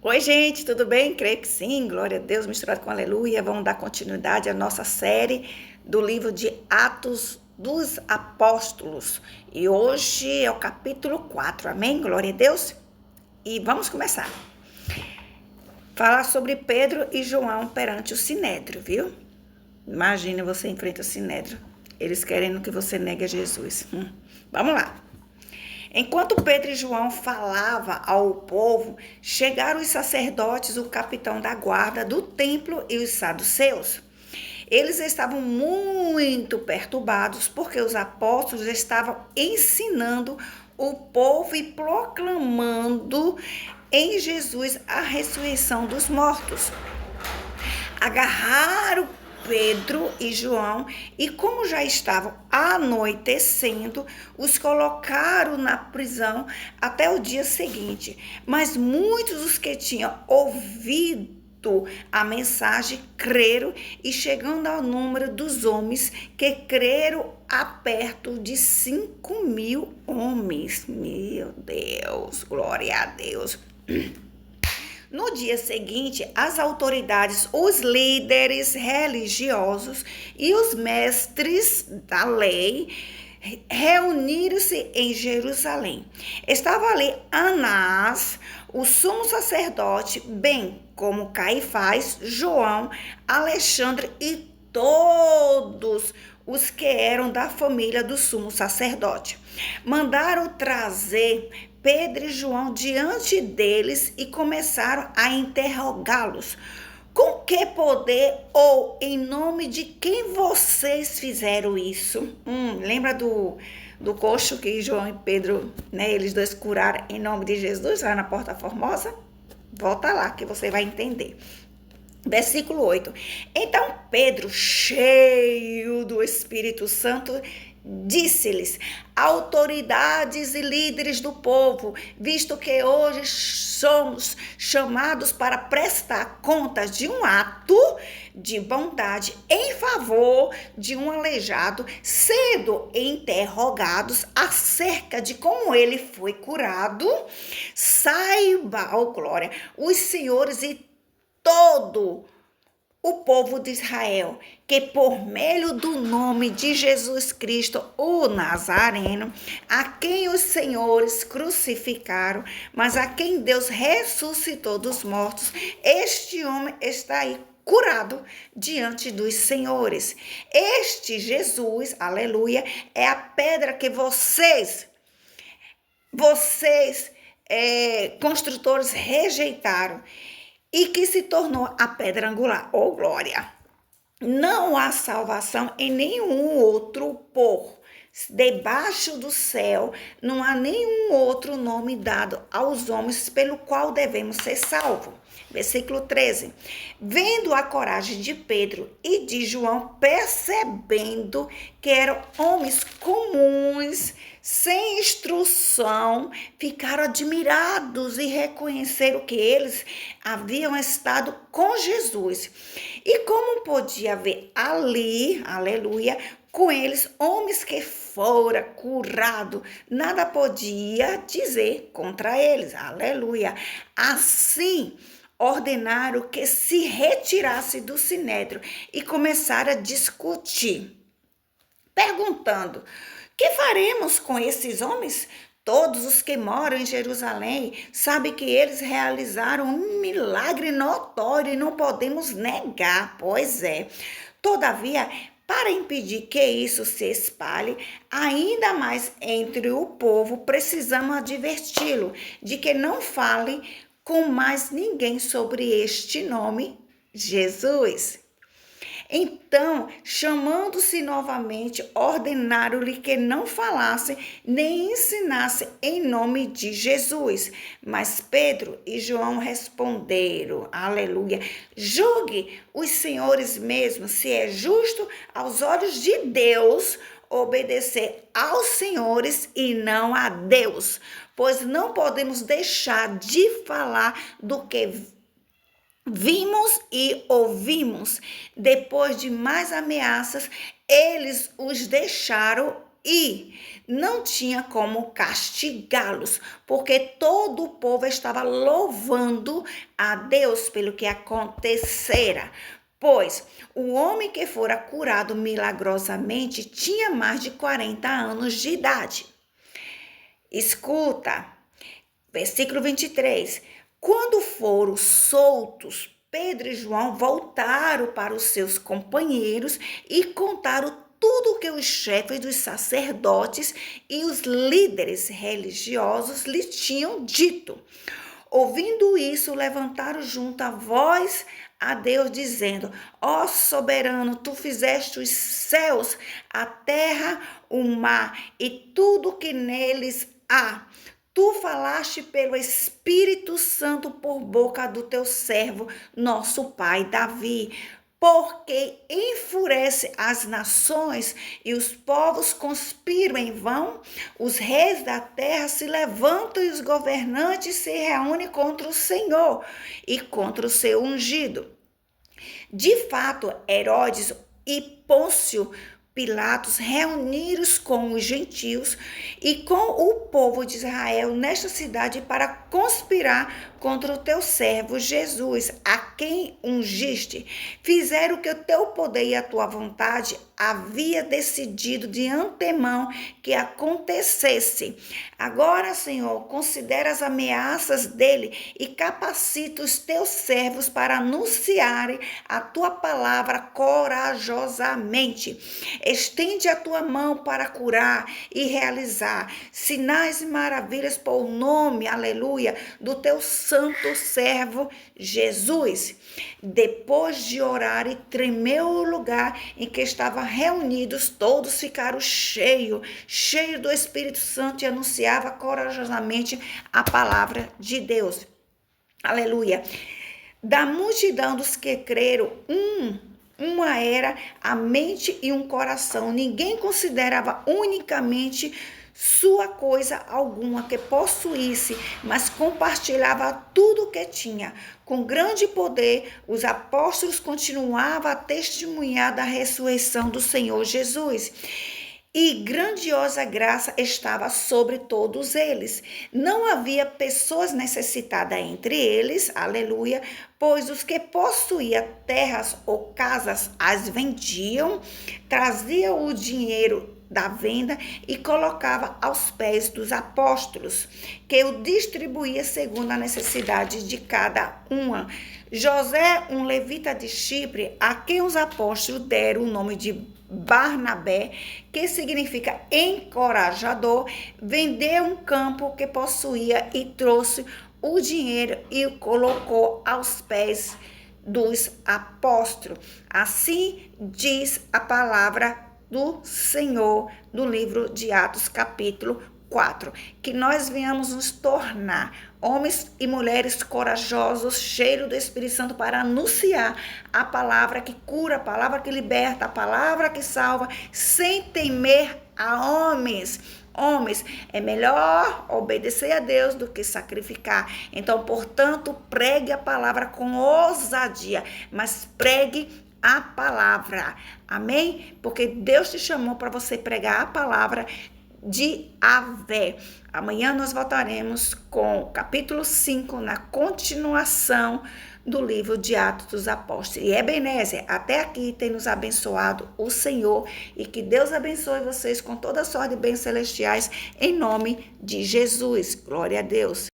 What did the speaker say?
Oi, gente, tudo bem? Creio que sim, glória a Deus, misturado com aleluia. Vamos dar continuidade à nossa série do livro de Atos dos Apóstolos. E hoje é o capítulo 4, amém? Glória a Deus. E vamos começar. Falar sobre Pedro e João perante o Sinédrio, viu? Imagina você enfrenta o Sinédrio. Eles querendo que você negue a Jesus. Vamos lá. Enquanto Pedro e João falavam ao povo, chegaram os sacerdotes, o capitão da guarda do templo e os saduceus. Eles estavam muito perturbados porque os apóstolos estavam ensinando o povo e proclamando em Jesus a ressurreição dos mortos. Agarraram Pedro e João e, como já estava anoitecendo, os colocaram na prisão até o dia seguinte. Mas muitos dos que tinham ouvido a mensagem creram, e chegando ao número dos homens que creram a perto de 5.000 homens. Meu Deus, glória a Deus. No dia seguinte, as autoridades, os líderes religiosos e os mestres da lei reuniram-se em Jerusalém. Estava ali Anás, o sumo sacerdote, bem como Caifás, João, Alexandre e todos os que eram da família do sumo sacerdote. Mandaram trazer Pedro e João diante deles e começaram a interrogá-los. Com que poder ou em nome de quem vocês fizeram isso? Lembra do coxo que João e Pedro, eles dois curaram em nome de Jesus lá na Porta Formosa? Volta lá que você vai entender. Versículo 8. Então Pedro, cheio do Espírito Santo, disse-lhes: autoridades e líderes do povo, visto que hoje somos chamados para prestar contas de um ato de bondade em favor de um aleijado, sendo interrogados acerca de como ele foi curado, saiba, ó glória, os senhores e todo o povo de Israel, que por meio do nome de Jesus Cristo, o Nazareno, a quem os senhores crucificaram, mas a quem Deus ressuscitou dos mortos, este homem está aí curado diante dos senhores. Este Jesus, aleluia, é a pedra que vocês construtores rejeitaram, e que se tornou a pedra angular. Oh, glória! Não há salvação em nenhum outro por debaixo do céu, não há nenhum outro nome dado aos homens pelo qual devemos ser salvos. Versículo 13. Vendo a coragem de Pedro e de João, percebendo que eram homens comuns, sem instrução, ficaram admirados e reconheceram que eles haviam estado com Jesus. E como podia haver ali, aleluia, com eles homens que fora curado, nada podia dizer contra eles, aleluia. Assim, ordenaram que se retirasse do sinédrio e começaram a discutir, perguntando: que faremos com esses homens? Todos os que moram em Jerusalém sabem que eles realizaram um milagre notório e não podemos negar. Pois é. Todavia, para impedir que isso se espalhe ainda mais entre o povo, precisamos adverti-lo de que não fale com mais ninguém sobre este nome, Jesus. Então, chamando-se novamente, ordenaram-lhe que não falasse nem ensinasse em nome de Jesus. Mas Pedro e João responderam, aleluia: julgue os senhores mesmo se é justo aos olhos de Deus obedecer aos senhores e não a Deus, pois não podemos deixar de falar do que vimos e ouvimos. Depois de mais ameaças, eles os deixaram e não tinha como castigá-los, porque todo o povo estava louvando a Deus pelo que acontecera. Pois o homem que fora curado milagrosamente tinha mais de 40 anos de idade. Escuta, versículo 23. Quando foram soltos, Pedro e João voltaram para os seus companheiros e contaram tudo o que os chefes dos sacerdotes e os líderes religiosos lhe tinham dito. Ouvindo isso, levantaram junto a voz a Deus, dizendo: Ó soberano, tu fizeste os céus, a terra, o mar e tudo que neles há. Tu falaste pelo Espírito Santo por boca do teu servo, nosso pai Davi. Porque enfurece as nações e os povos conspiram em vão, os reis da terra se levantam e os governantes se reúnem contra o Senhor e contra o seu ungido. De fato, Herodes e Pôncio Pilatos reuniram-se com os gentios e com o povo de Israel nesta cidade para conspirar contra o teu servo Jesus, a quem ungiste. Fizeram o que o teu poder e a tua vontade havia decidido de antemão que acontecesse. Agora, Senhor, considera as ameaças dele e capacita os teus servos para anunciarem a tua palavra corajosamente. Estende a tua mão para curar e realizar sinais e maravilhas por nome, aleluia, do teu santo servo Jesus. Depois de orar e tremeu o lugar em que estavam reunidos, todos ficaram cheios do Espírito Santo e anunciava corajosamente a palavra de Deus. Aleluia. Da multidão dos que creram, uma era a mente e um coração. Ninguém considerava unicamente sua coisa alguma que possuísse, mas compartilhava tudo o que tinha. Com grande poder, os apóstolos continuavam a testemunhar da ressurreição do Senhor Jesus. E grandiosa graça estava sobre todos eles. Não havia pessoas necessitadas entre eles, aleluia, pois os que possuíam terras ou casas as vendiam, traziam o dinheiro da venda e colocava aos pés dos apóstolos, que o distribuía segundo a necessidade de cada uma. José, um levita de Chipre, a quem os apóstolos deram o nome de Barnabé, que significa encorajador, vendeu um campo que possuía e trouxe o dinheiro e o colocou aos pés dos apóstolos. Assim diz a palavra do Senhor no livro de Atos, capítulo 4. Que nós venhamos nos tornar homens e mulheres corajosos, cheios do Espírito Santo para anunciar a palavra que cura, a palavra que liberta, a palavra que salva, sem temer a homens. Homens, é melhor obedecer a Deus do que sacrificar. Então, portanto, pregue a palavra com ousadia, mas pregue a palavra. Amém? Porque Deus te chamou para você pregar a palavra de Avé. Amanhã nós voltaremos com o capítulo 5, na continuação do livro de Atos dos Apóstolos. E Ebenezer, até aqui tem nos abençoado o Senhor, e que Deus abençoe vocês com toda a sorte de bens celestiais, em nome de Jesus. Glória a Deus.